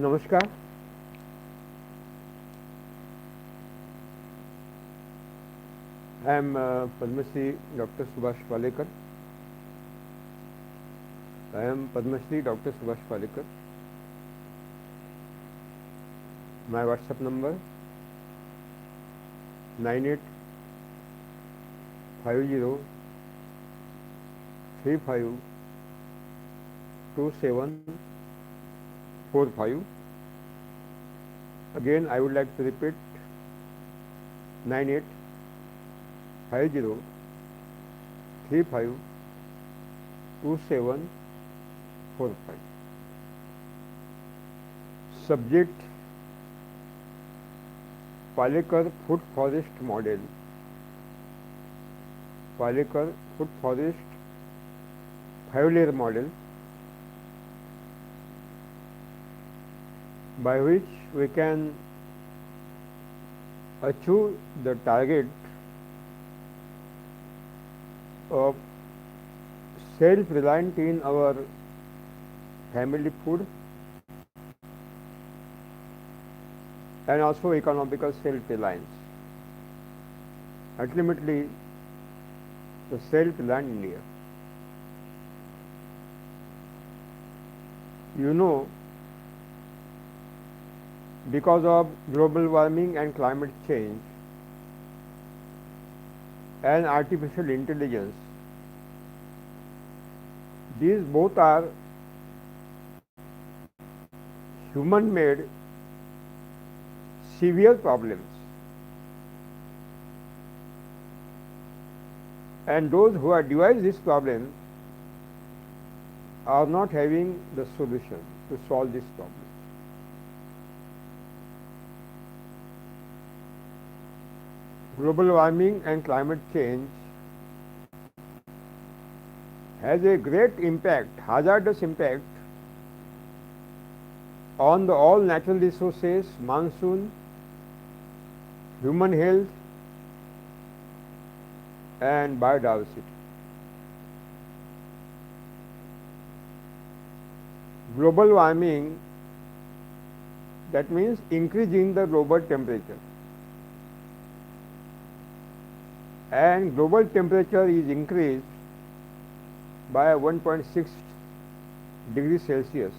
नमस्कार. I am Padma Shri Dr. Subhash Palekar. I am Padma Shri Dr. Subhash Palekar. My WhatsApp number 9850352745. Again, I would like to repeat 9850352745. Subject: Palekar Food Forest Model. Palekar Food Forest 5-layer model, by which we can achieve the target of self-reliant in our family food and also economical self-reliance. Ultimately, the self-reliant India. You know, because of global warming and climate change and artificial intelligence, these both are human-made severe problems, and those who have devised this problem are not having the solution to solve this problem. Global warming and climate change has a great impact, hazardous impact on the all natural resources, monsoon, human health and biodiversity. Global warming, that means increase in the global temperature, and global temperature is increased by 1.6 degrees Celsius.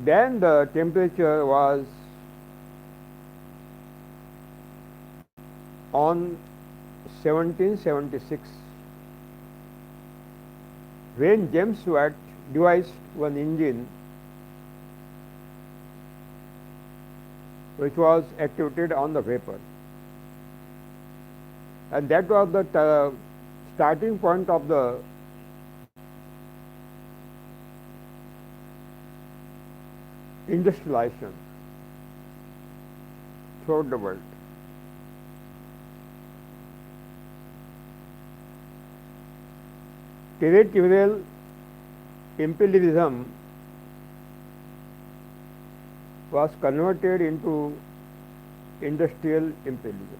Then the temperature was on 1776 when James Watt devised one engine which was activated on the vapor, and that was the starting point of the industrialization throughout the world. Territorial imperialism was converted into industrial imperialism.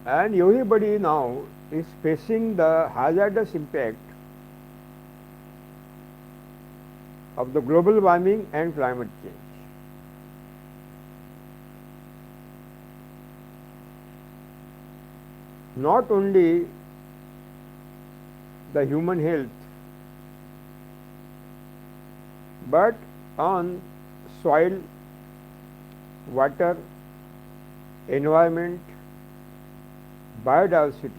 And everybody now is facing the hazardous impact of the global warming and climate change. Not only the human health, but on soil, water, environment, biodiversity.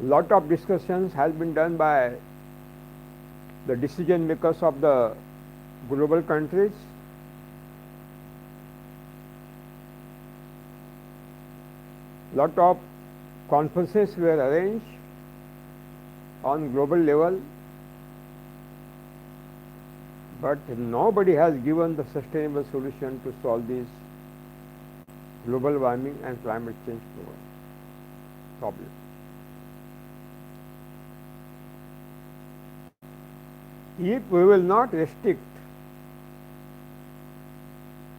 Lot of discussions has been done by the decision makers of the global countries. Lot of conferences were arranged on global level. But nobody has given the sustainable solution to solve this global warming and climate change problem. If we will not restrict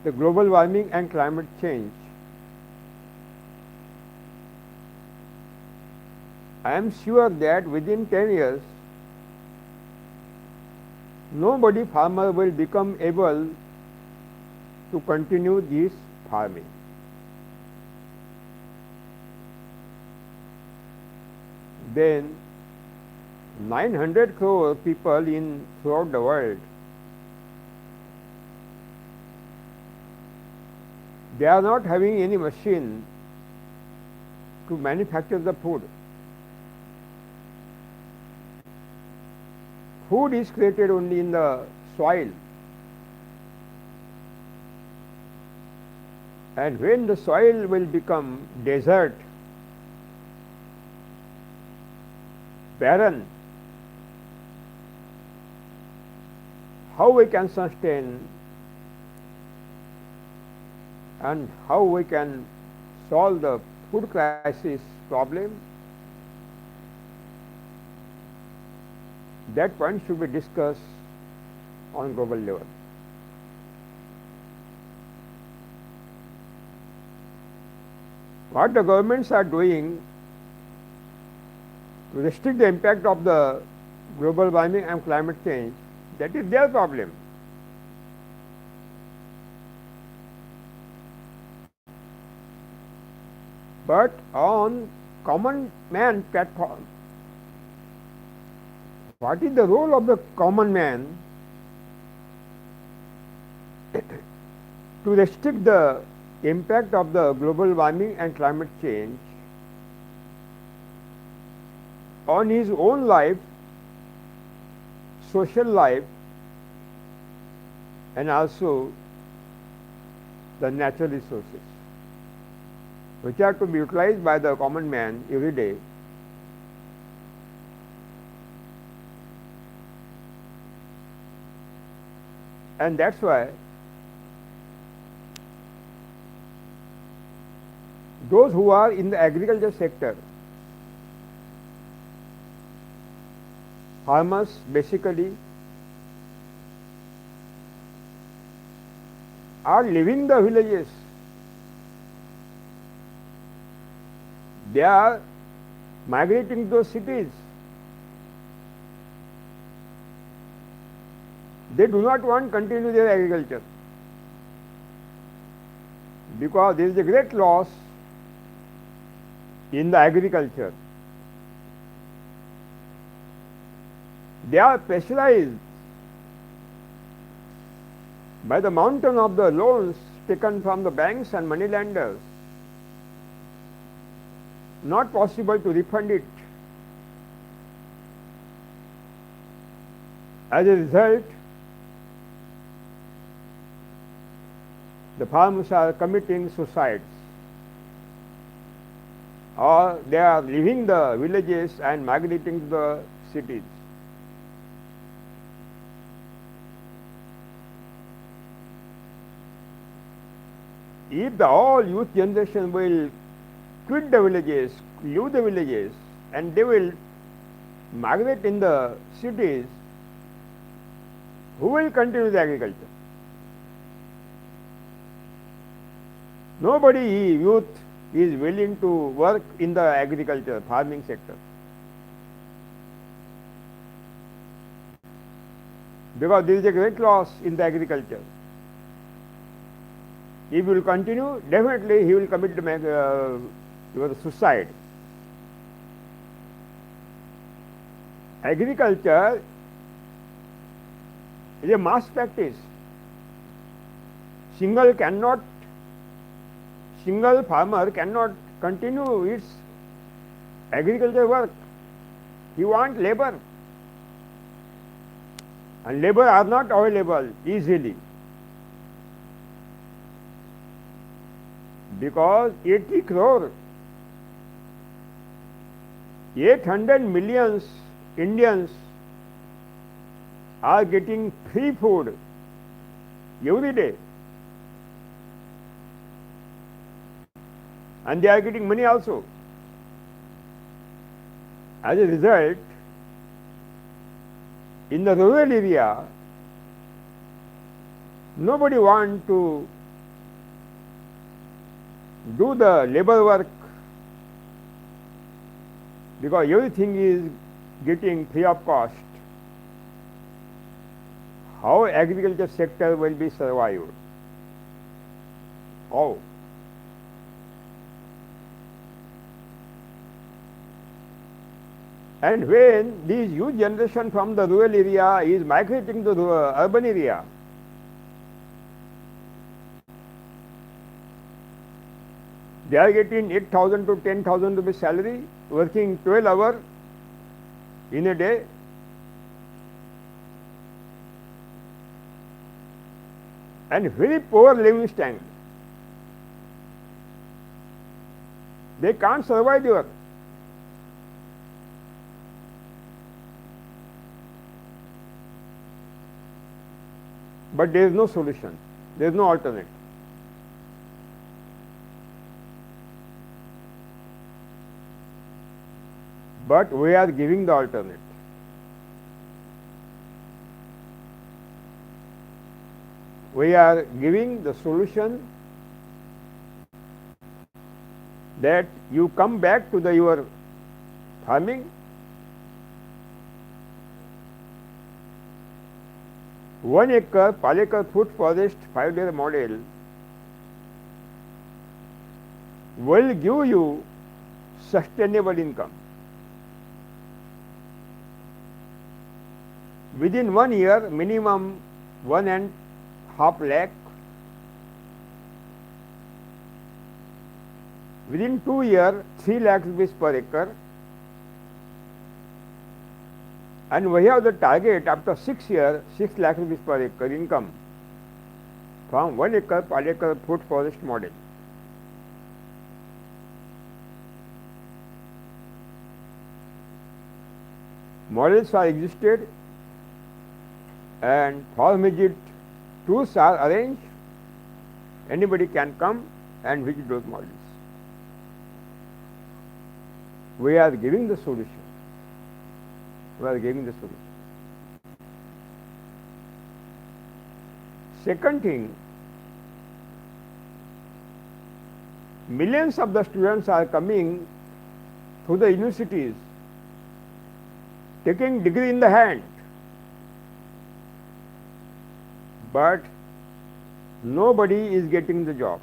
the global warming and climate change, I am sure that within 10 years, nobody farmer will become able to continue this farming. Then 900 crore people throughout the world, they are not having any machine to manufacture the food. Food is created only in the soil. And when the soil will become desert, barren, how we can sustain and how we can solve the food crisis problem, that point should be discussed on global level. What the governments are doing to restrict the impact of the global warming and climate change, that is their problem. But on common man platform, what is the role of the common man to restrict the impact of the global warming and climate change on his own life, social life, and also the natural resources, which are to be utilized by the common man every day. And that's why those who are in the agriculture sector, farmers basically, are leaving the villages. They are migrating to cities. They do not want to continue their agriculture because there is a great loss in the agriculture. They are pressurized by the mountain of the loans taken from the banks and money lenders. Not possible to refund it. As a result, the farmers are committing suicides, or they are leaving the villages and migrating to the cities. If the all youth generation will quit the villages, leave the villages, and they will migrate in the cities, who will continue the agriculture? Nobody, youth, is willing to work in the agriculture, farming sector, because there is a great loss in the agriculture. If he will continue, definitely he will commit suicide. Agriculture is a mass practice. Single farmer cannot continue its agriculture work. He wants labor, and labor are not available easily, because 80 crore, 800 million Indians are getting free food every day, and they are getting money also. As a result, in the rural area, nobody wants to do the labor work because everything is getting free of cost. How agriculture sector will be survived? How? And when this youth generation from the rural area is migrating to the urban area, they are getting 8,000 to 10,000 rupees salary, working 12 hours in a day. And very poor living standard. They can't survive there. But there is no solution, there is no alternate. But we are giving the alternate. We are giving the solution that you come back to your farming, one acre Palekar food forest 5-year model will give you sustainable income. Within 1 year, minimum 1.5 lakh. Within 2 years, 3 lakh rupees per acre. And we have the target after 6 years, 6 lakh rupees per acre income from 1 acre Palekar food forest model. Models are existed and farm visit tours are arranged. Anybody can come and visit those models. We are giving the solution. We are giving the solution. Second thing, millions of the students are coming to the universities taking degree in the hand, but nobody is getting the job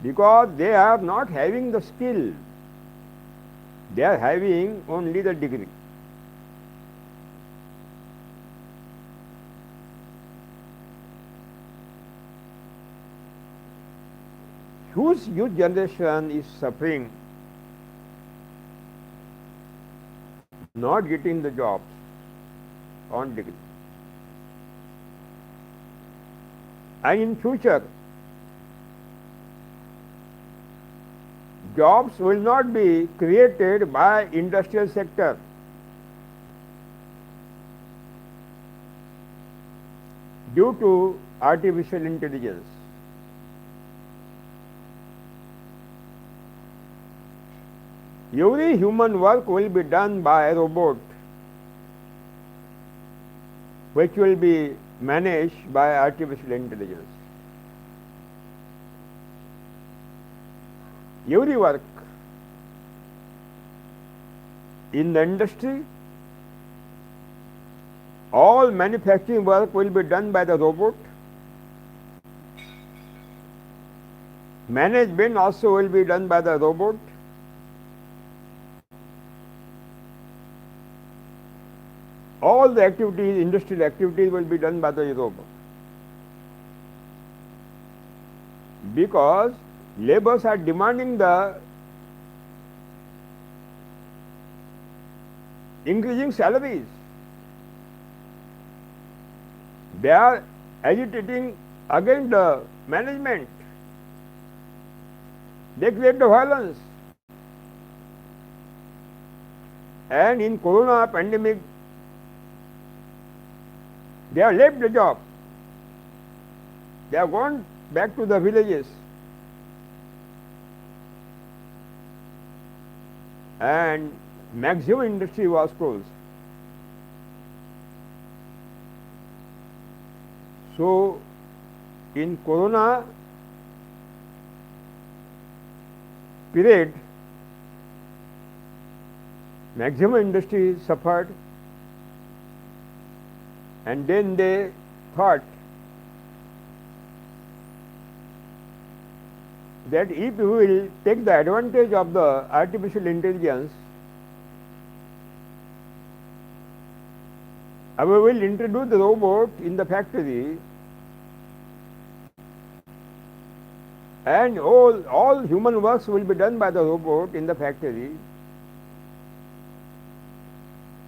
because they are not having the skill. They are having only the degree. Whose youth generation is suffering, not getting the jobs on degree. And in future, jobs will not be created by industrial sector. Due to artificial intelligence. Every human work will be done by a robot, which will be managed by artificial intelligence. Every work in the industry, all manufacturing work will be done by the robot. Management also will be done by the robot. All the activities, industrial activities will be done by the robot. Because laborers are demanding the increasing salaries. They are agitating against the management. They create the violence. And in corona pandemic They have left the job. They have gone back to the villages. And maximum industry was closed. So, in Corona period, maximum industry suffered, and then they thought that if we will take the advantage of the artificial intelligence, we will introduce the robot in the factory, and all human works will be done by the robot in the factory.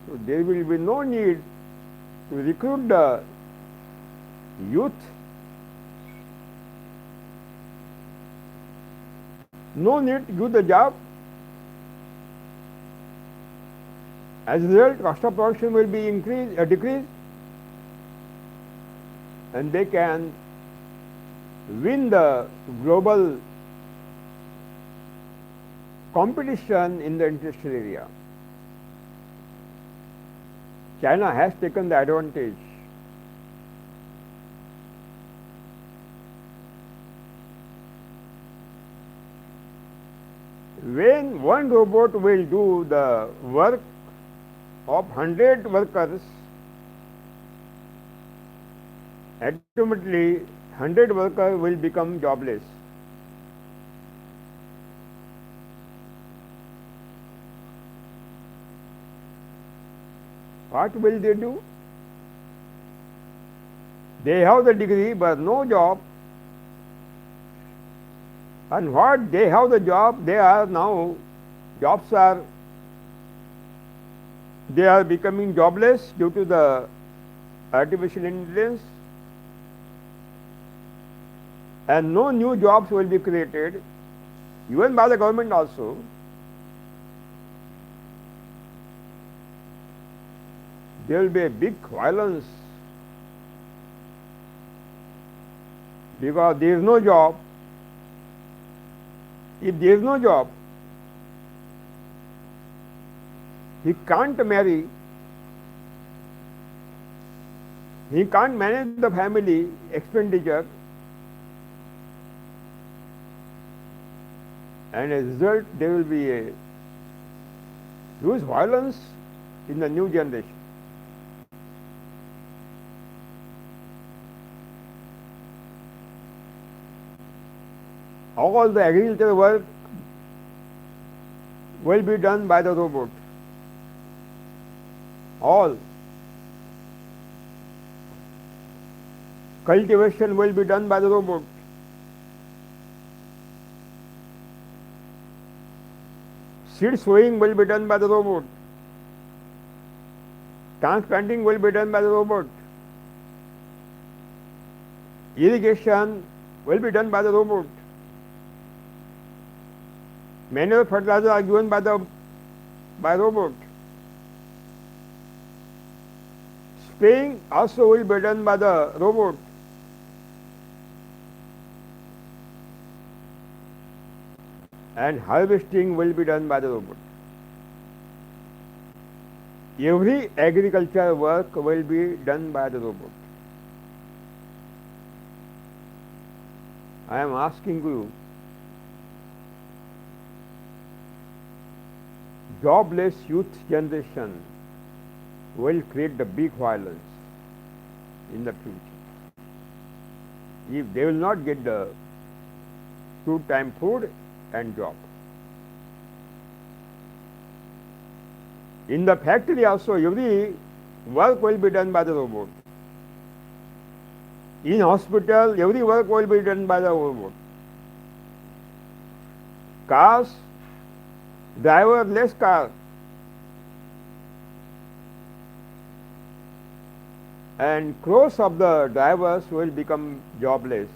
So there will be no need to recruit the youth, no need to do the job. As a result, cost of production will be decreased, and they can win the global competition in the industrial area. China has taken the advantage. When one robot will do the work of 100 workers, ultimately 100 workers will become jobless. What will they do? They have the degree but no job. And what they have the job, they are becoming jobless due to the artificial intelligence, and no new jobs will be created, even by the government also. There will be a big violence because there is no job. If there is no job, he can't marry, he can't manage the family expenditure, and as a result there will be a huge violence in the new generation. All the agricultural work will be done by the robot. All. Cultivation will be done by the robot. Seed sowing will be done by the robot. Transplanting will be done by the robot. Irrigation will be done by the robot. Manual fertilizers are given by robot. Spraying also will be done by the robot. And harvesting will be done by the robot. Every agricultural work will be done by the robot. I am asking you, jobless youth generation will create the big violence in the future. If they will not get the two-time food and job. In the factory also, every work will be done by the robot. In hospital, every work will be done by the robot. Cars, driverless car, and crores of the drivers will become jobless.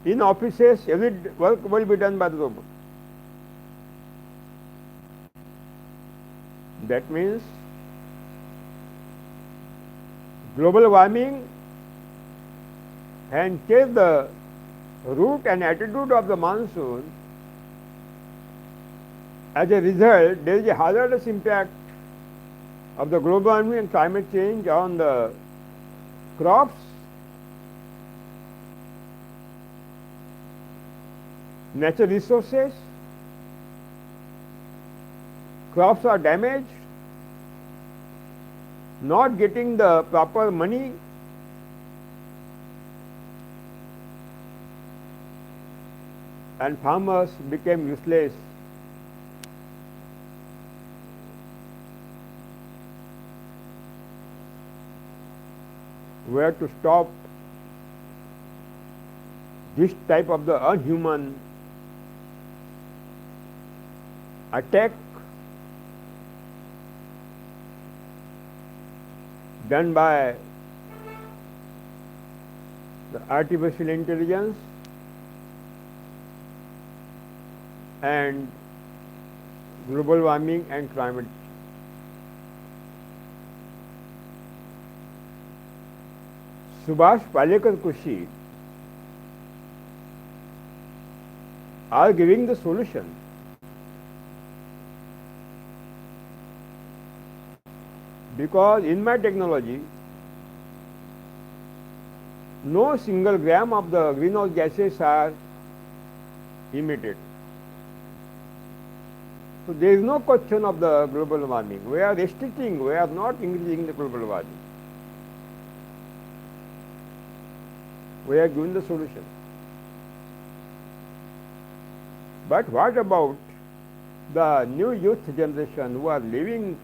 In offices, every work will be done by the robot. That means global warming and change the route and attitude of the monsoon. As a result, there is a hazardous impact of the global warming and climate change on the crops, natural resources. Crops are damaged, not getting the proper money, and farmers became useless. We have to stop this type of the unhuman attack done by the artificial intelligence and global warming and climate. Subhash, Palekar, Krushi are giving the solution. Because in my technology, no single gram of the greenhouse gases are emitted. So there is no question of the global warming. We are restricting, we are not increasing the global warming. We are given the solution. But what about the new youth generation who are leaving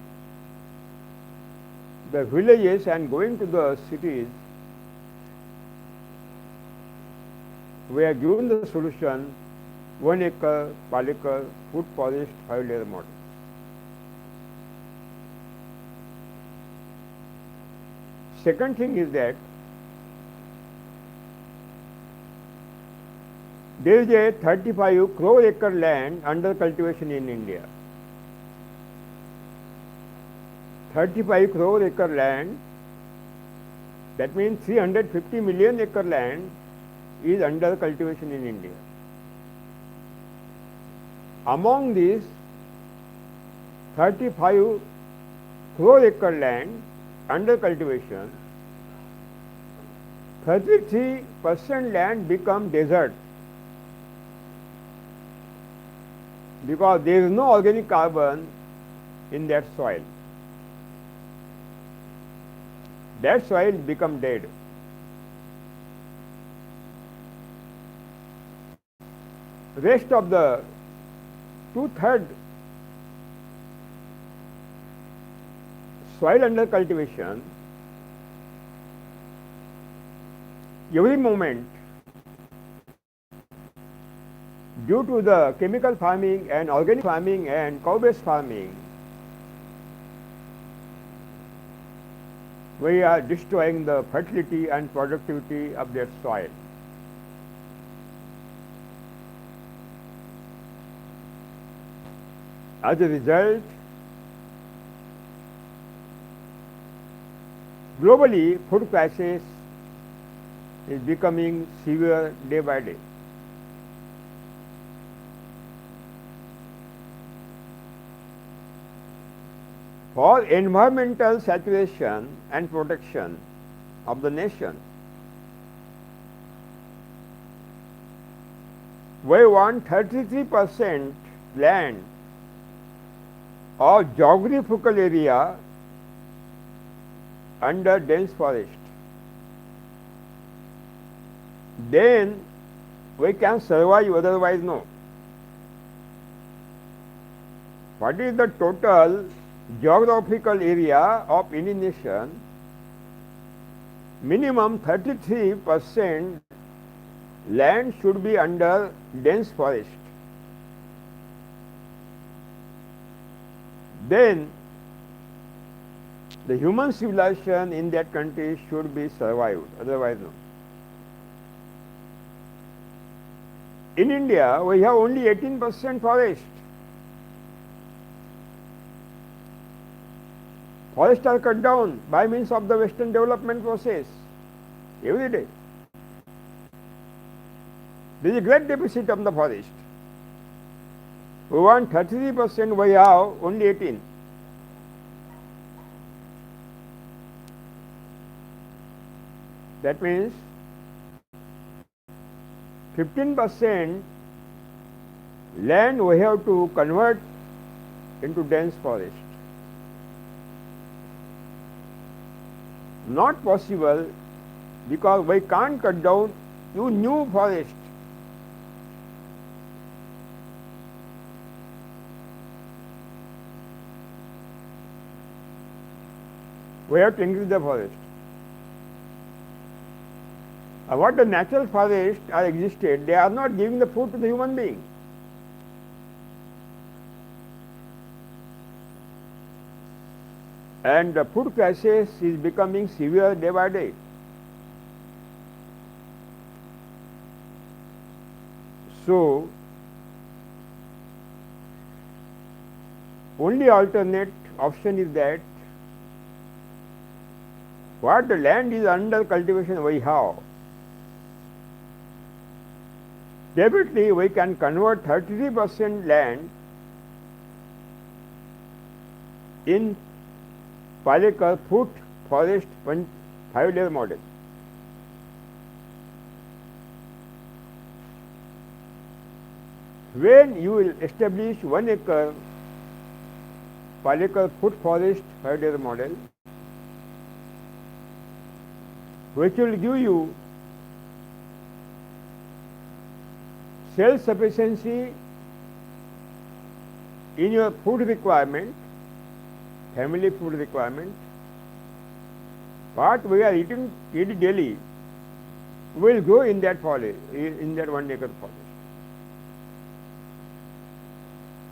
the villages and going to the cities? We are given the solution: 1 acre, Palekar, food forest, 5-layer model. Second thing is that there is a 35 crore acre land under cultivation in India. 35 crore acre land, that means 350 million acre land is under cultivation in India. Among these 35 crore acre land under cultivation, 33% land become desert, because there is no organic carbon in that soil. That soil become dead. Rest of the 2/3 soil under cultivation, every moment, due to the chemical farming and organic farming and cow-based farming, we are destroying the fertility and productivity of that soil. As a result, globally food crisis is becoming severe day by day. For environmental saturation and protection of the nation, we want 33% land or geographical area under dense forest. Then we can survive, otherwise no. What is the total geographical area of any nation? Minimum 33% land should be under dense forest. Then the human civilization in that country should be survived, otherwise no. In India, we have only 18% forest. Forests are cut down by means of the Western development process every day. There is a great deficit of the forest. We want 33%, we have only 18. That means 15% land we have to convert into dense forest. Not possible because we can't cut down new forest. We have to increase the forest. What the natural forests are existed, they are not giving the food to the human being. And the food crisis is becoming severe day by day. So, only alternate option is that what the land is under cultivation we have, definitely we can convert 33% land in Palekar food forest 5-layer model. When you will establish 1 acre Palekar food forest 5-layer model, which will give you self-sufficiency in your food requirement, family food requirement, what we are eating daily will grow in that forest, in that 1 acre forest.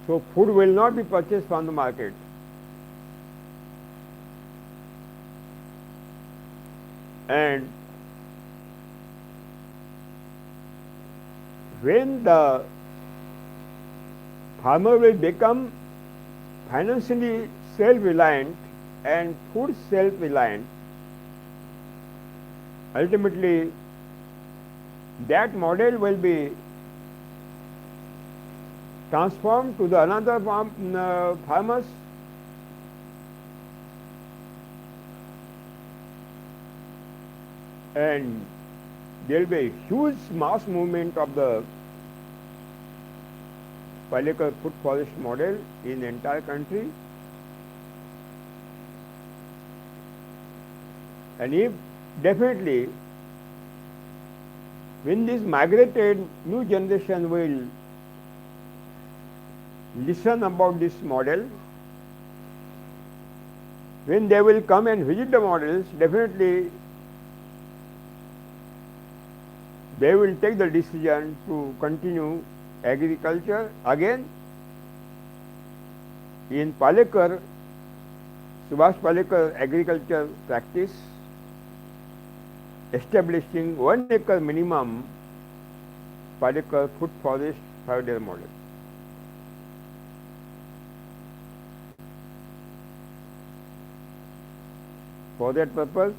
So food will not be purchased from the market. And when the farmer will become financially self-reliant and food self-reliant, ultimately that model will be transformed to the another farmers, and there will be a huge mass movement of the Palekar food forest model in the entire country. And if definitely when this migrated new generation will listen about this model, when they will come and visit the models, definitely they will take the decision to continue agriculture again in Palekar, Subhash Palekar agriculture practice, establishing 1 acre minimum Palekar food forest 5-layer model. For that purpose,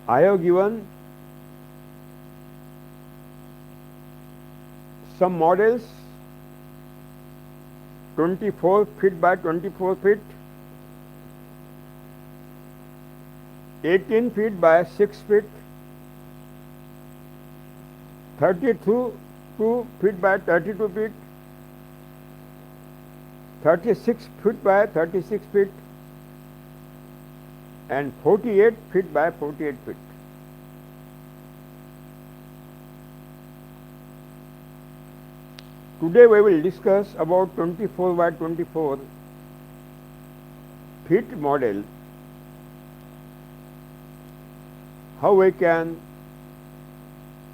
I have given some models, 24 feet by 24 feet, 18 feet by 6 feet, 32 feet by 32 feet, 36 feet by 36 feet, and 48 feet by 48 feet. Today we will discuss about 24 by 24 feet model, how we can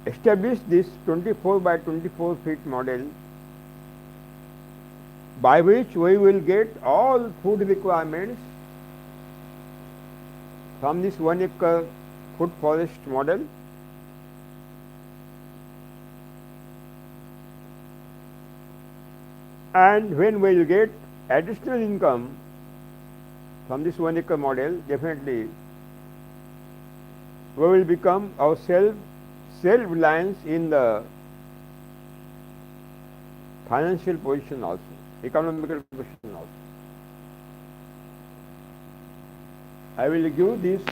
establish this 24 by 24 feet model by which we will get all food requirements from this 1 acre food forest model. And when we will get additional income from this 1 acre model, definitely we will become our self-reliance in the financial position also, economical position also. I will give this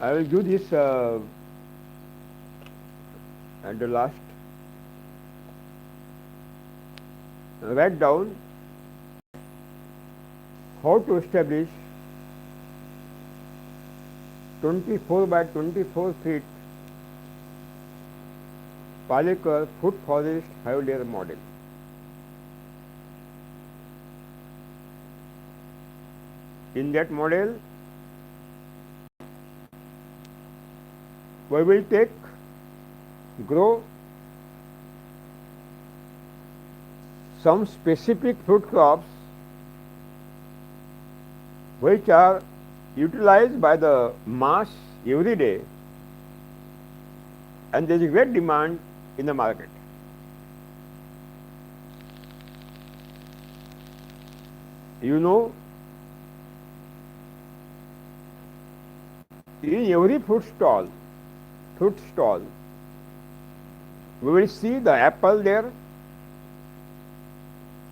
I will do this at the last. Write down how to establish 24 by 24 feet Palekar foot forest 5-layer model. In that model, we will grow some specific fruit crops which are utilized by the mass every day, and there is great demand in the market. You know, in every fruit stall, we will see the apple there,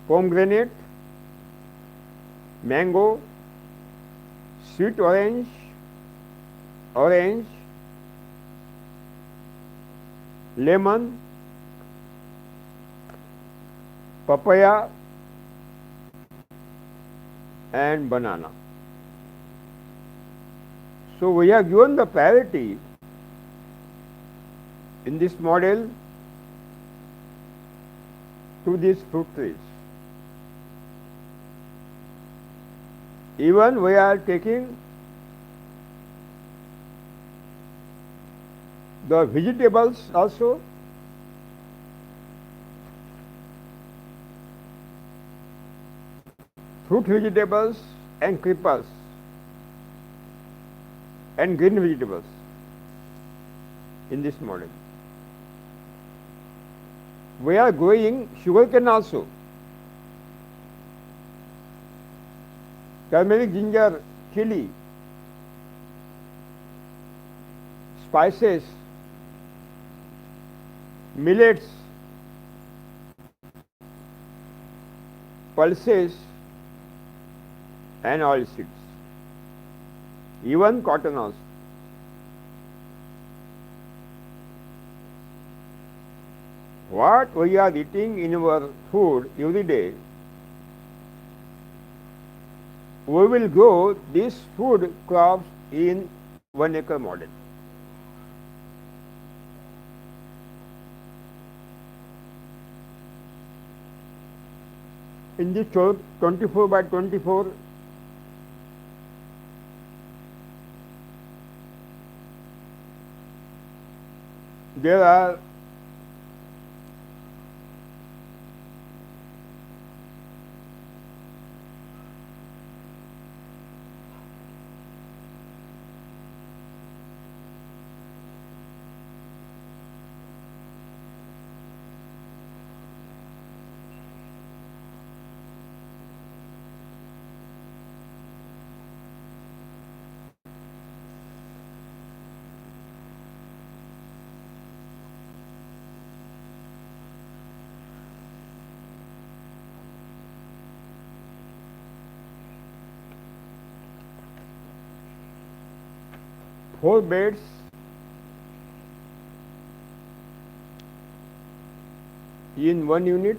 pomegranate, mango, sweet orange, lemon, papaya, and banana. So we have given the priority in this model to these fruit trees. Even we are taking the vegetables also. Fruit vegetables and creepers and green vegetables in this model. We are growing sugarcane also. Turmeric, ginger, chili, spices, millets, pulses, and oil seeds. Even cotton also. What we are eating in our food every day, we will grow these food crops in 1 acre model. In this 24 by 24, there are four beds in one unit,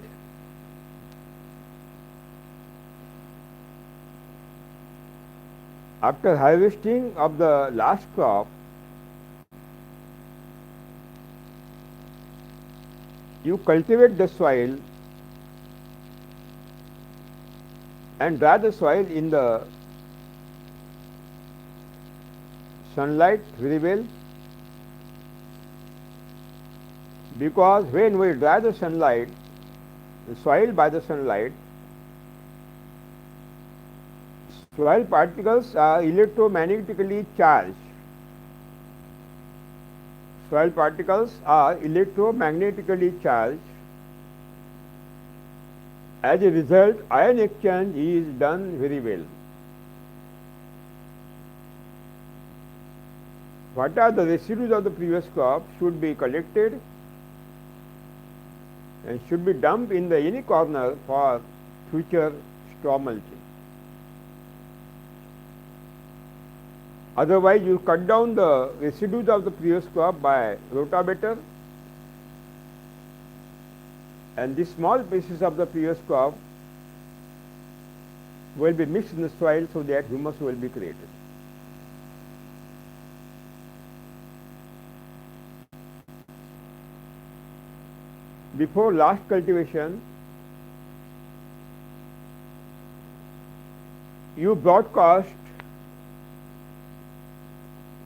After harvesting of the last crop, you cultivate the soil and dry the soil in the sunlight very well, because when we dry the soil by the sunlight, soil particles are electromagnetically charged. Soil particles are electromagnetically charged. As a result, ion exchange is done very well. What are the residues of the previous crop should be collected and should be dumped in the any corner for future straw mulching. Otherwise, you cut down the residues of the previous crop by rotavator, and these small pieces of the previous crop will be mixed in the soil so that humus will be created. Before last cultivation, you broadcast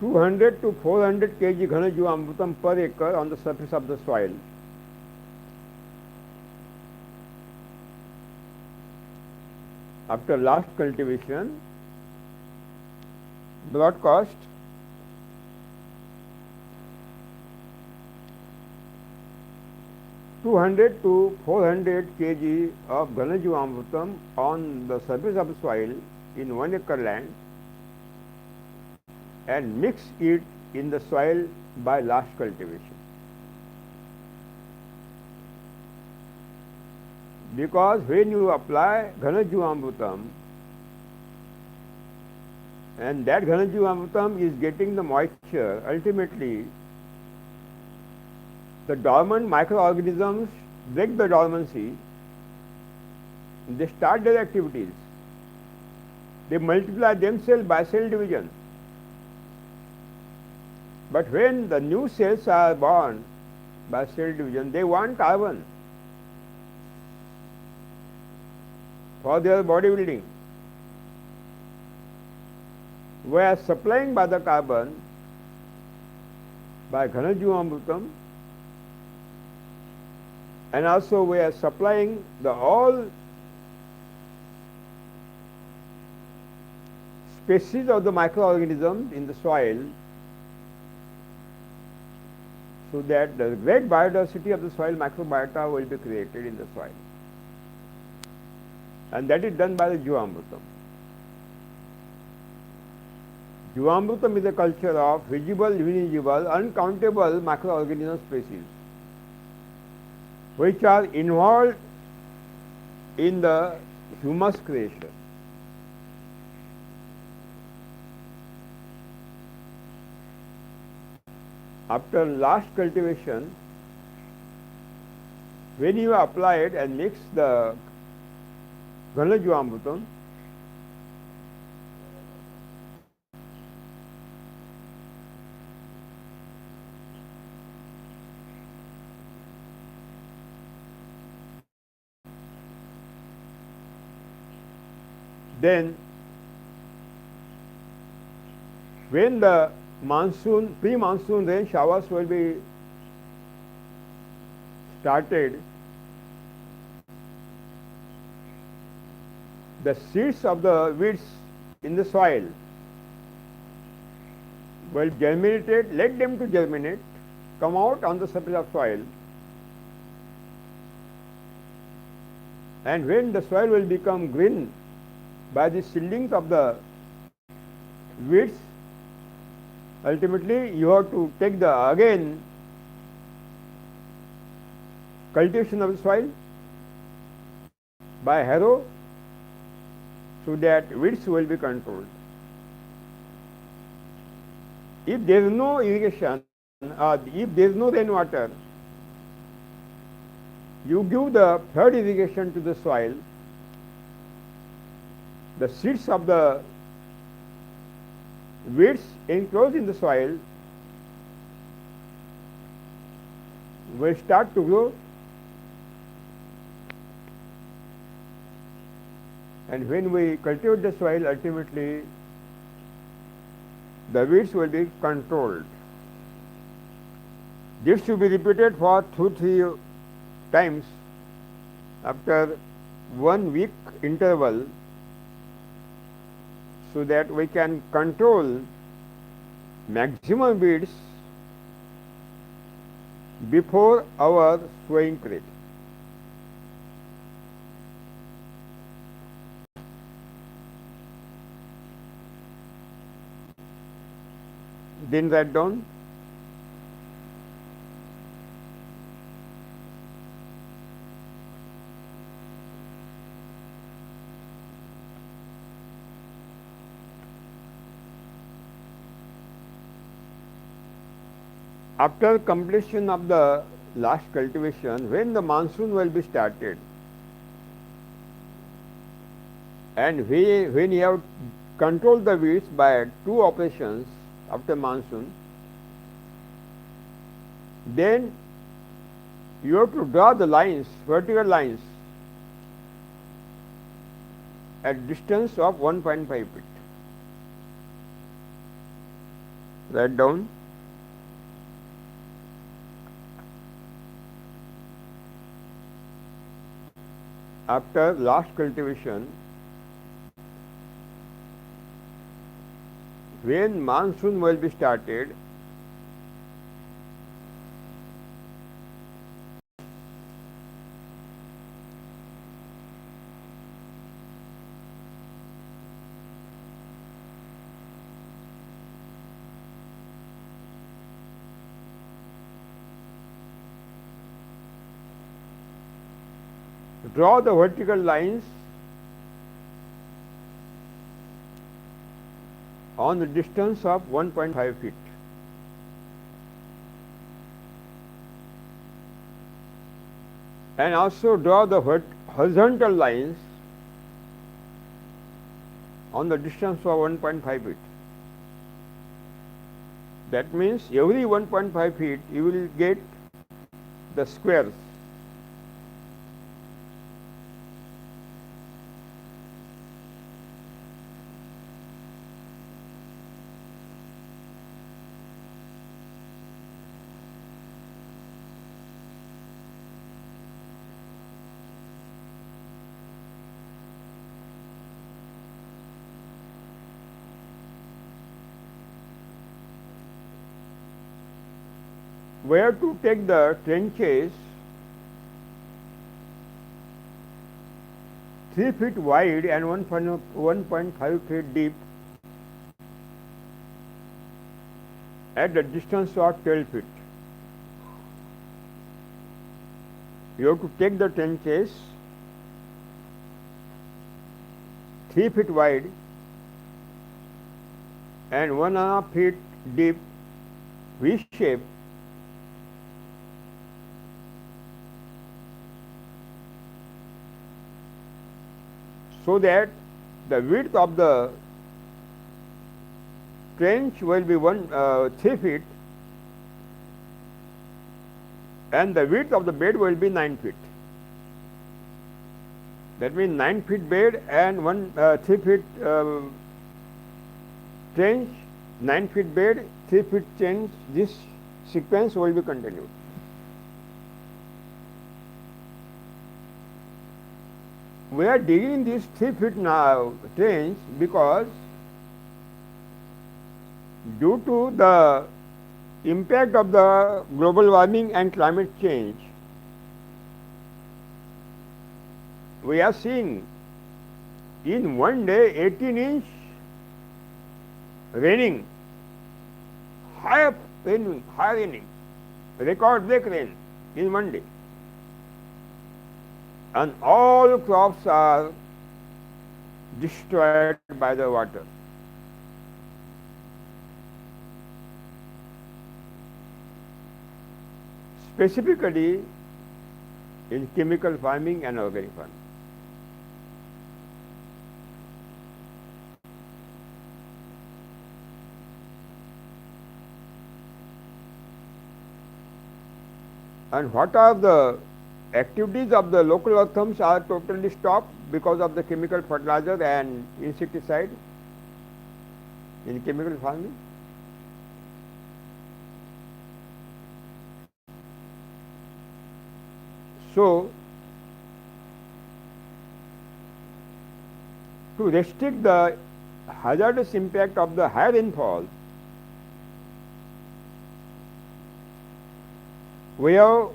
200 to 400 kg Ghanajeevamrutam per acre on the surface of the soil. After last cultivation, broadcast 200 to 400 kg of Ghanajeevamrutam on the surface of the soil in 1 acre land and mix it in the soil by last cultivation. Because when you apply Ghanajeevamrutam and that Ghanajeevamrutam is getting the moisture, ultimately the dormant microorganisms break the dormancy, they start their activities. They multiply themselves by cell division. But when the new cells are born by cell division, they want carbon for their bodybuilding. We are supplying by the carbon by Ghanajeevamrutam, and also we are supplying the all species of the microorganisms in the soil, so that the great biodiversity of the soil microbiota will be created in the soil. And that is done by the Jeevamrutam. Jeevamrutam is a culture of visible, invisible, uncountable microorganism species which are involved in the humus creation. After last cultivation, when you apply it and mix the Ghanajeevamrutam, then when the pre-monsoon rain showers will be started, the seeds of the weeds in the soil will germinate, let them to germinate, come out on the surface of soil, and when the soil will become green by the seedlings of the weeds, ultimately you have to take the again cultivation of the soil by harrow, so that weeds will be controlled. If there is no irrigation, if there is no rainwater, you give the third irrigation to the soil. The seeds of the weeds enclosed in the soil will start to grow, and when we cultivate the soil, ultimately the weeds will be controlled. This should be repeated for 2-3 times after 1 week interval, so that we can control maximum weeds before our sowing period. Then write down. After completion of the last cultivation, when the monsoon will be started, and when you have controlled the weeds by 2 operations after monsoon, then you have to draw the lines, vertical lines, at distance of 1.5 feet. Write down. After last cultivation, when monsoon will be started, draw the vertical lines on the distance of 1.5 feet. And also draw the horizontal lines on the distance of 1.5 feet. That means every 1.5 feet you will get the squares. Where to take the trenches 3 feet wide and 1.5 feet deep at the distance of 12 feet. You have to take the trenches 3 feet wide and 1.5 feet deep, V shape, so that the width of the trench will be 3 feet and the width of the bed will be 9 feet. That means 9 feet bed and 3 feet trench, 9 feet bed, 3 feet trench. This sequence will be continued. We are digging this 3 feet now trench because due to the impact of the global warming and climate change, we are seeing in one day 18-inch raining, high raining, record break rain in one day. And all crops are destroyed by the water. Specifically in chemical farming and organic farming. And what are the activities of the local earthworms are totally stopped because of the chemical fertilizer and insecticide in chemical farming. So, to restrict the hazardous impact of the high rainfall, we have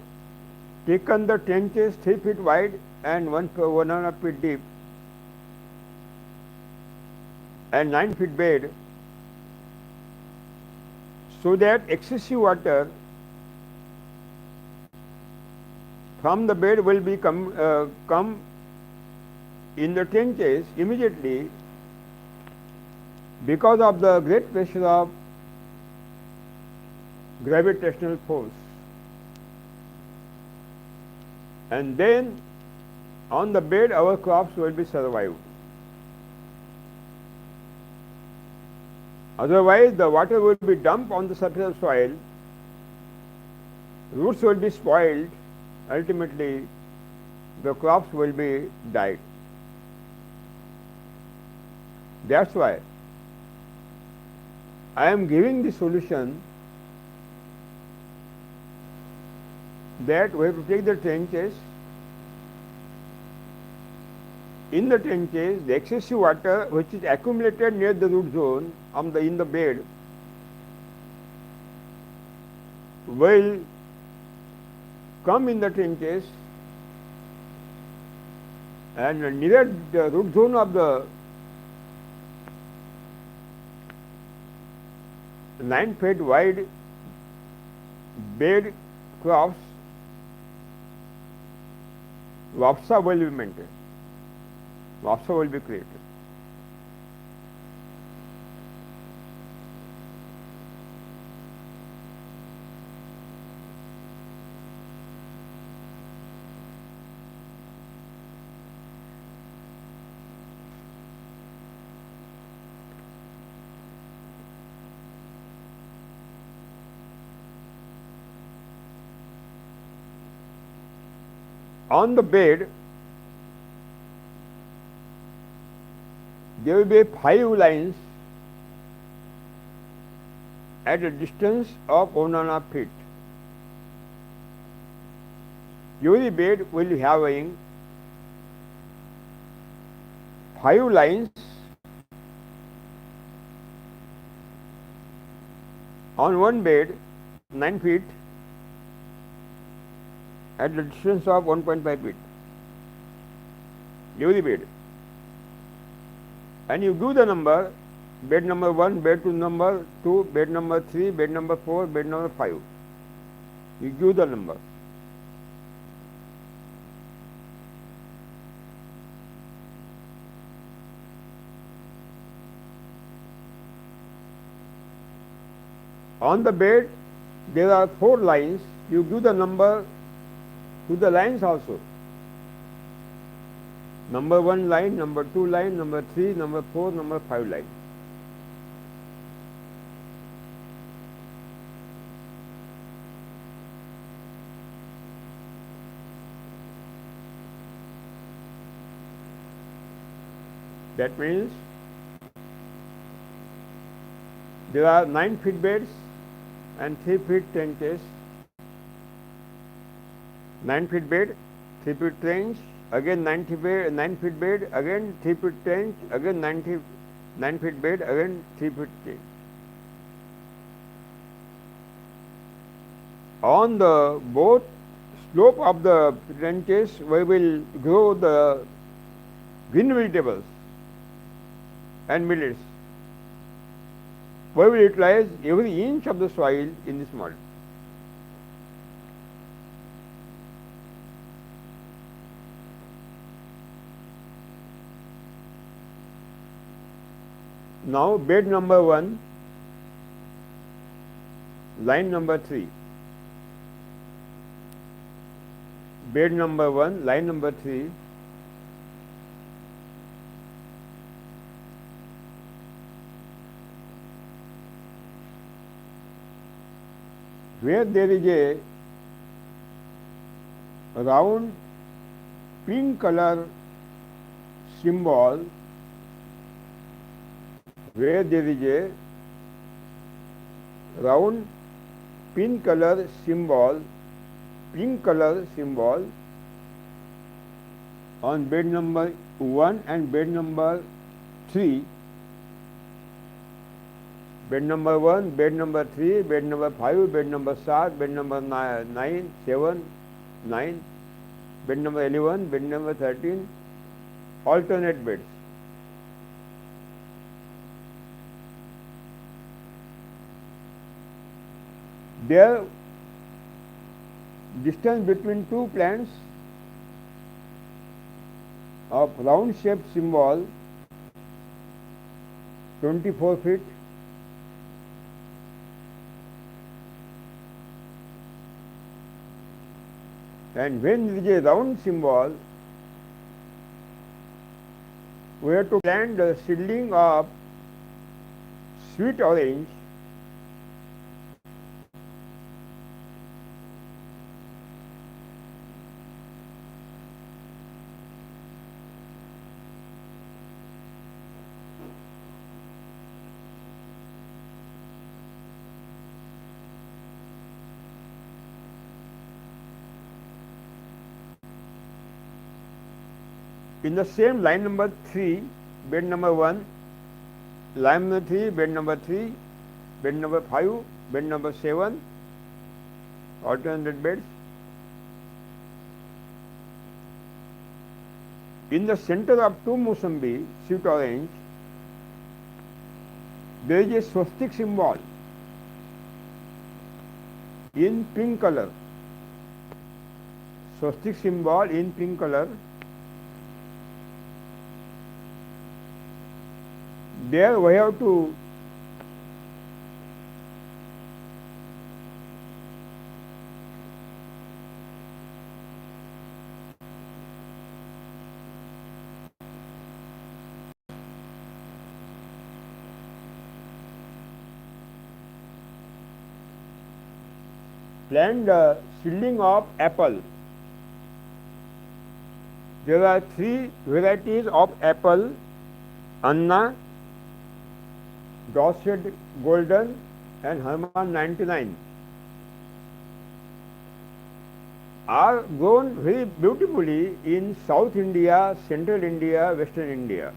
taken the trenches 3 feet wide and 1.5 feet deep and 9 feet bed, so that excessive water from the bed will be come in the trenches immediately because of the great pressure of gravitational force. And then on the bed our crops will be survived. Otherwise the water will be dumped on the surface of soil, roots will be spoiled, ultimately the crops will be died. That's why I am giving the solution that we have to take the trenches. In the trenches, the excessive water which is accumulated near the root zone in the bed will come in the trenches, and near the root zone of the 9 feet wide bed crops, WAPSA will be maintained. WAPSA will be created. On the bed, there will be 5 lines at a distance of 1.5 feet. Every bed will be having 5 lines on one bed, 9 feet, at the distance of 1.5 feet. Every bed. And you give the number, bed number 1, bed number 2, bed number 3, bed number 4, bed number 5. You give the number. On the bed, there are 4 lines. You give the number to the lines also. Number 1 line, number 2 line, number 3, number 4, number 5 line. That means there are 9 feet beds and 3 feet trenches. 9 feet bed, 3 feet trench, again 9 feet bed, again 3 feet trench, again 9 feet bed, again 3 feet trench. On the both slope of the trenches, we will grow the green vegetables and millets. We will utilize every inch of the soil in this model. Now bed number 1, line number 3. Bed number 1, line number 3. Where there is a round pink color symbol where there is a round pink color symbol on bed number 1 and bed number 3, bed number 1, bed number 3, bed number 5, bed number 7, bed number 9, 7, 9, bed number 11, bed number 13, alternate beds. Their distance between two plants of round shaped symbol 24 feet, and when there is a round symbol, we have to plant the seedling of sweet orange in the same line number 3, bed number 1, line number 3, bed number 3, bed number 5, bed number 7, alternate beds. In the center of two Musambi, sweet orange, there is a swastik symbol in pink color. Swastik symbol in pink color. There we have to plant the seedling of apple. There are 3 varieties of apple: Anna, Dorset Golden, and Herman 99 are grown very beautifully in South India, Central India, Western India.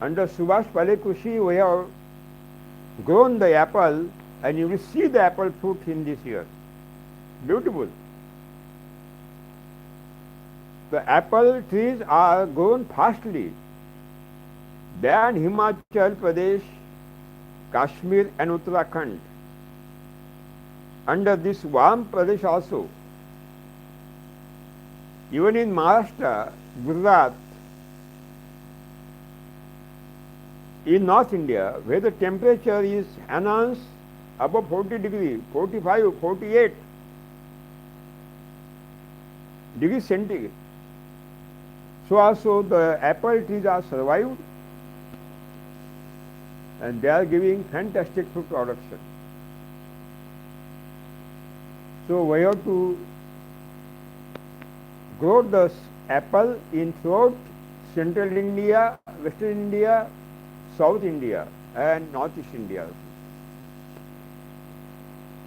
Under Subhash Palekar we have grown the apple, and you will see the apple fruit in this year. Beautiful. The apple trees are grown fastly than Himachal Pradesh, Kashmir and Uttarakhand. Under this warm Pradesh also, even in Maharashtra, Gujarat, in North India, where the temperature is enhanced above 40 degrees, 45, 48 degrees centigrade. So also the apple trees are survived, and they are giving fantastic fruit production. So we have to grow the apple in throughout Central India, Western India, South India and Northeast India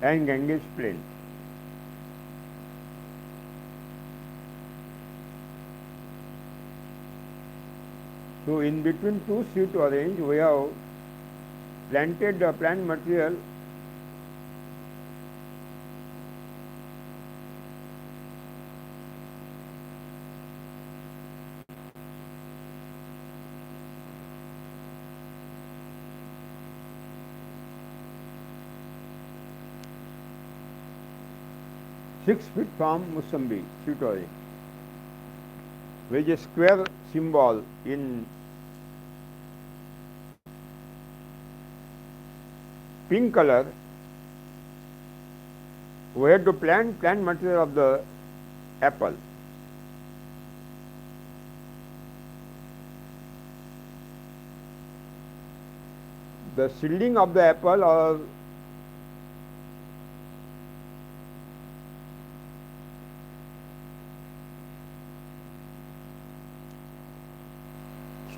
and Ganges Plain. So in between two sweet orange we have planted the plant material six feet from Musambi, sweet orange, with a square symbol in pink color. We had to plant material of the apple. The seedling of the apple or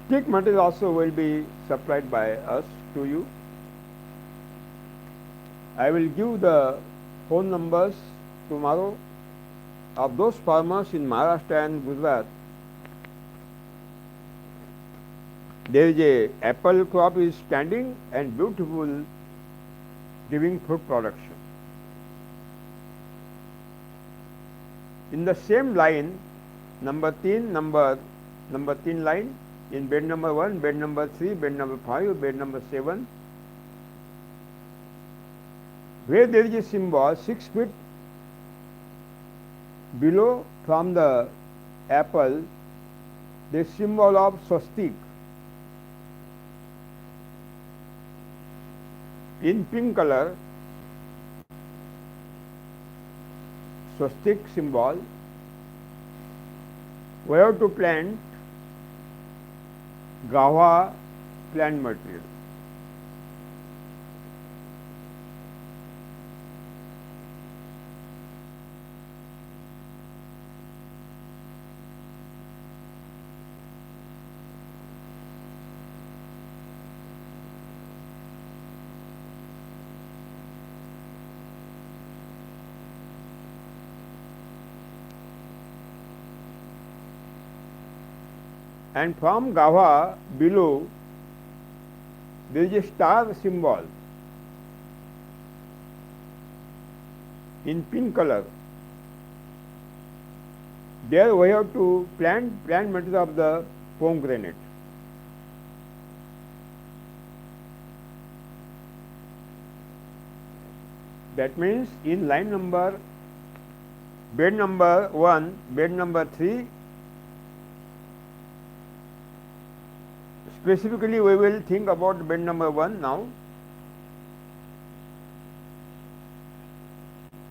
Stick material also will be supplied by us to you. I will give the phone numbers tomorrow of those farmers in Maharashtra and Gujarat. There is a apple crop is standing and beautiful, giving fruit production. In the same line, number 3 line, in bed number 1, bed number 3, bed number 5, bed number 7, where there is a symbol 6 feet below from the apple, the symbol of swastik in pink color, swastik symbol. We have to plant Gava plant material. And from Gava below there is a star symbol in pink color. There we have to plant material of the pomegranate. That means in line number, bed number 1, bed number 3, specifically we will think about bed number 1 now.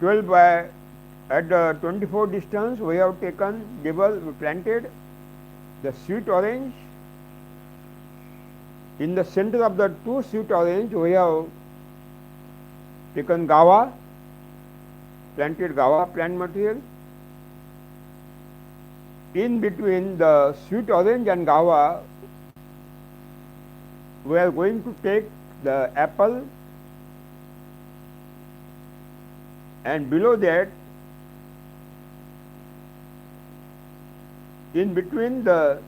12 by at the 24 distance we have taken double, we planted the sweet orange. In the center of the 2 sweet orange we have taken Gava, planted Gava plant material. In between the sweet orange and Gava we are going to take the apple, and below that, in between the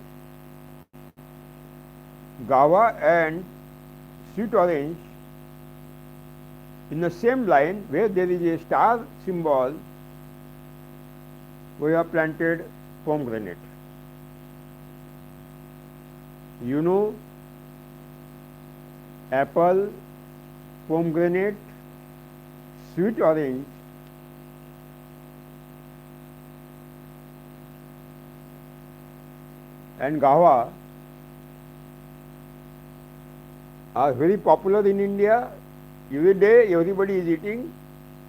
Gava and sweet orange, in the same line where there is a star symbol, we have planted pomegranate. You know, apple, pomegranate, sweet orange, and Gava are very popular in India. Every day everybody is eating.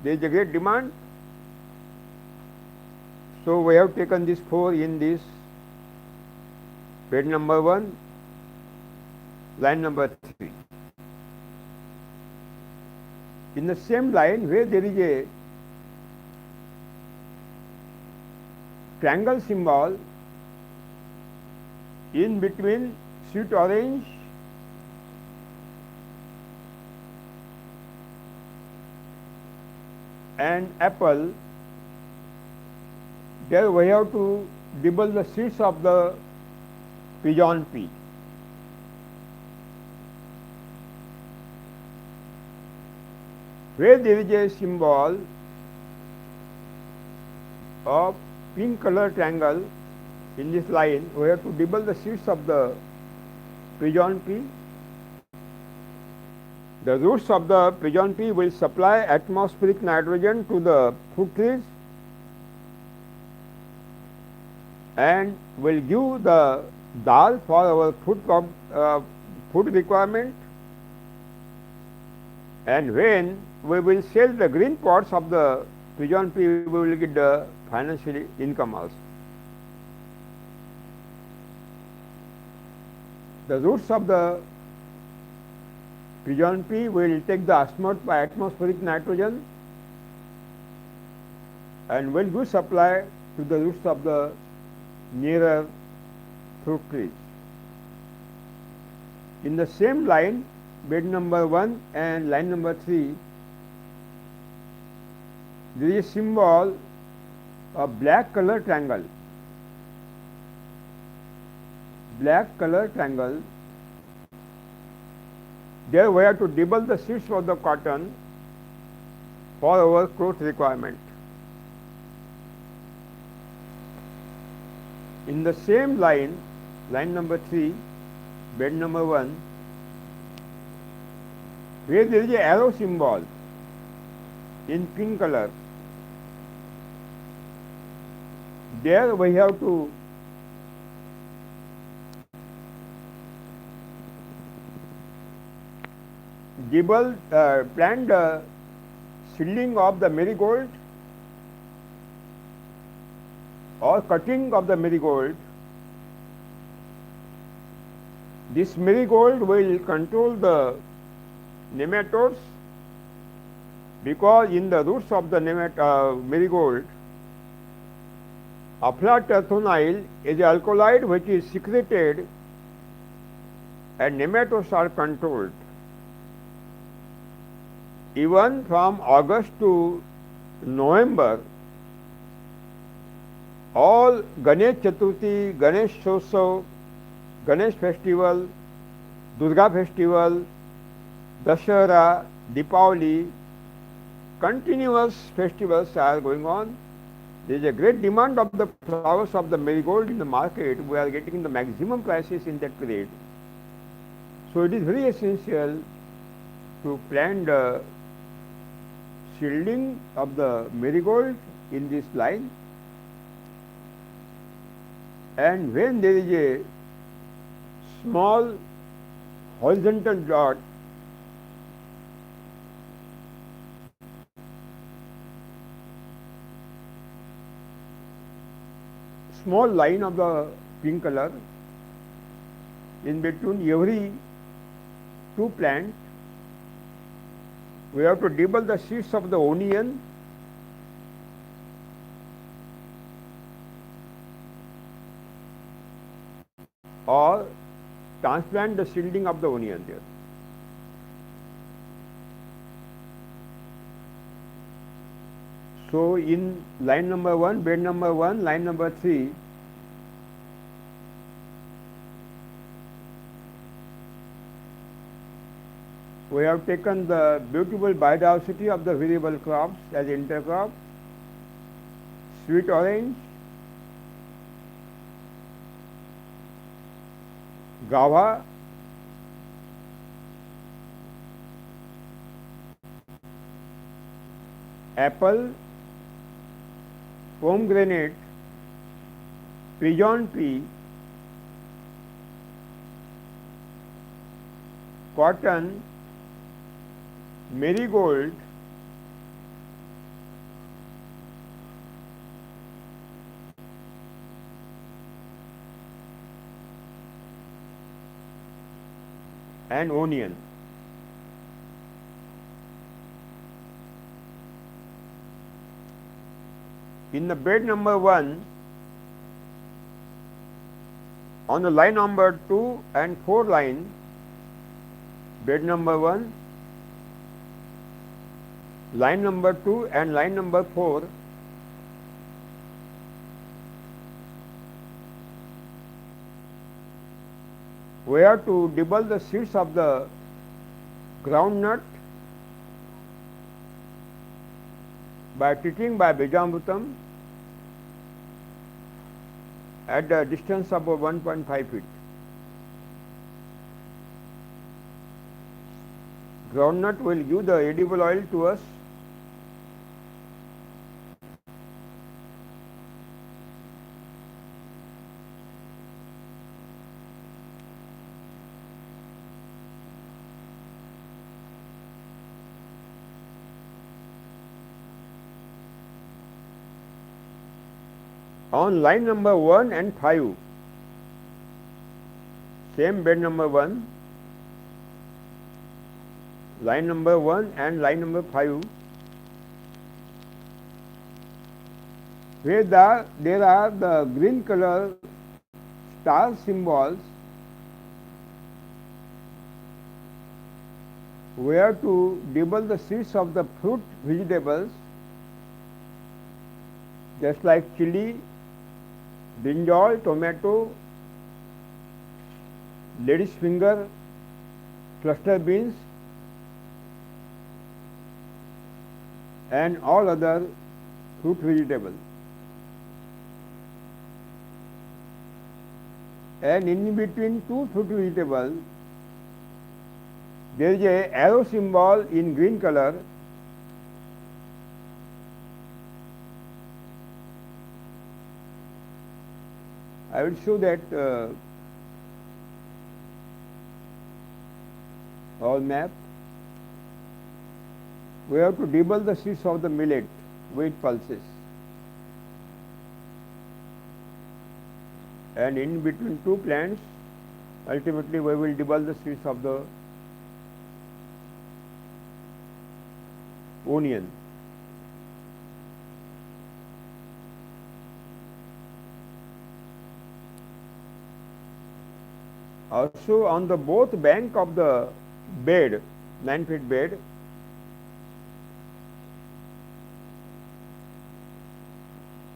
There is a great demand. So we have taken these 4 in this bed number 1, line number 3. In the same line where there is a triangle symbol in between sweet orange and apple, there we have to dibble the seeds of the pigeon pea. Where there is a symbol of pink color triangle in this line, we have to dibble the seeds of the pigeon pea. The roots of the pigeon pea will supply atmospheric nitrogen to the fruit trees and will give the dal for our food requirement. And when we will sell the green pods of the pigeon pea, we will get the financial income also. The roots of the pigeon pea will take the atmospheric nitrogen and will give supply to the roots of the nearer fruit trees. In the same line, bed number 1 and line number 3, there is a symbol of black color triangle. Black color triangle. There we have to double the sheets of the cotton for our cloth requirement. In the same line, line number 3, bed number 1, where there is a arrow symbol in pink color, there we have to plant the seedling of the marigold or cutting of the marigold. This marigold will control the nematodes, because in the roots of the marigold, aflatoxinil is an alkaloid which is secreted and nematodes are controlled. Even from August to November, all Ganesh Chaturthi, Ganesh Shotsav, Ganesh festival, Durga festival, Dashara, Deepavali, continuous festivals are going on. There is a great demand of the flowers of the marigold in the market. We are getting the maximum prices in that period. So it is very essential to plant the shielding of the marigold in this line, and when there is a small horizontal dot, small line of the pink color in between every two plants, we have to double the seeds of the onion or transplant the seedling of the onion there. So in line number 1, bed number 1, line number 3, we have taken the beautiful biodiversity of the variable crops as intercrop, sweet orange, guava, apple, pomegranate, pigeon tree, cotton, marigold, and onion. In the bed number 1, on the line number 2 and 4 line, bed number 1, line number 2 and line number 4, we have to double the seeds of the groundnut by treating by Bijamrutam at the distance of 1.5 feet. Groundnut will give the edible oil to us. On line number 1 and 5, same bed number 1, line number 1 and line number 5, where there are the green color star symbols, we have to debulk the seeds of the fruit vegetables, just like chili, brinjal, tomato, lady's finger, cluster beans, and all other fruit vegetables. And in between two fruit vegetables, there is a arrow symbol in green color. I will show that our map. We have to debulk the seeds of the millet, wheat pulses. And in between two plants, ultimately we will debulk the seeds of the onion. Also on the both bank of the bed, 9 feet bed,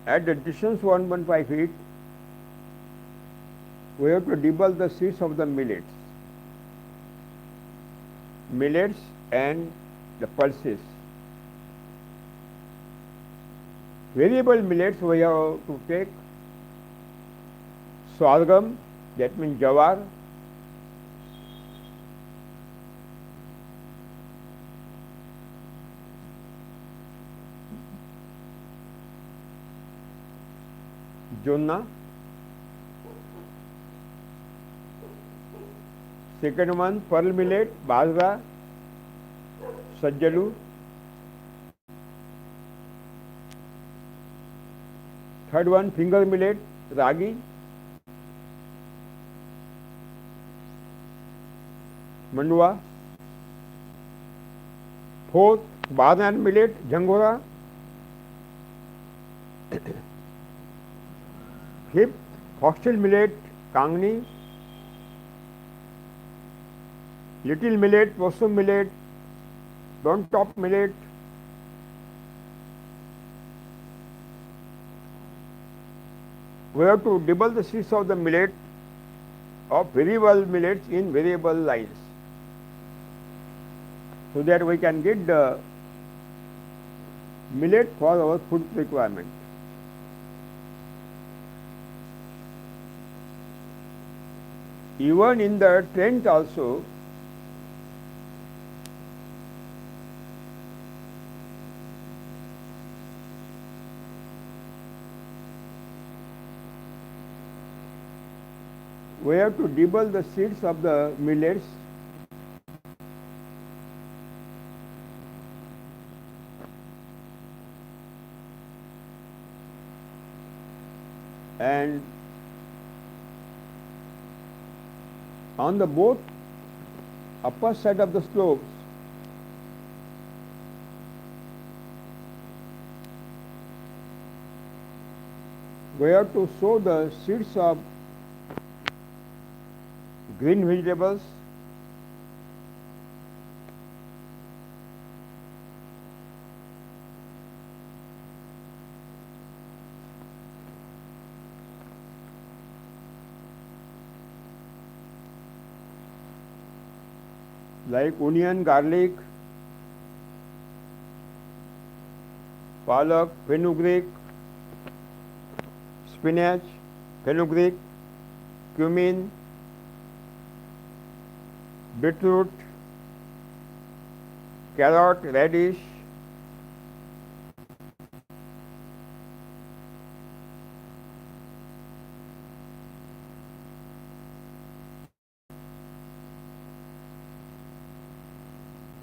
at the distance 1.5 feet, we have to debulk the seeds of the millets and the pulses. Variable millets we have to take sorghum, that means jawar, jonna. Second one, pearl millet, bajra, sajjalu. Third one, finger millet, ragi. Mandua. Fourth, badhan millet, jangora. Fifth, foxtail millet, kangni. Little millet, possum millet, brown top millet. We have to debulk the seeds of the millet of variable millets in variable lines, so that we can get the millet for our food requirement. Even in the trench also, we have to debulk the seeds of the millets and on the both upper side of the slopes, we have to sow the seeds of green vegetables, like onion, garlic, palak, fenugreek, spinach, fenugreek, cumin, beetroot, carrot, radish,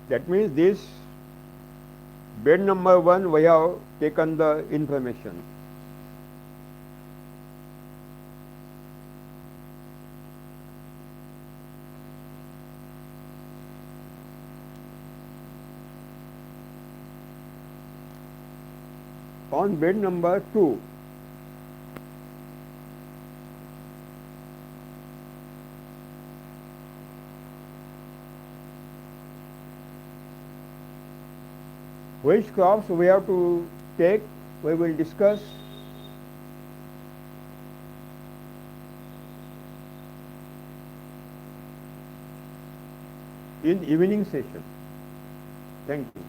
that means this bed number 1 we have taken the information. On bed number 2, which crops we have to take, we will discuss in evening session. Thank you.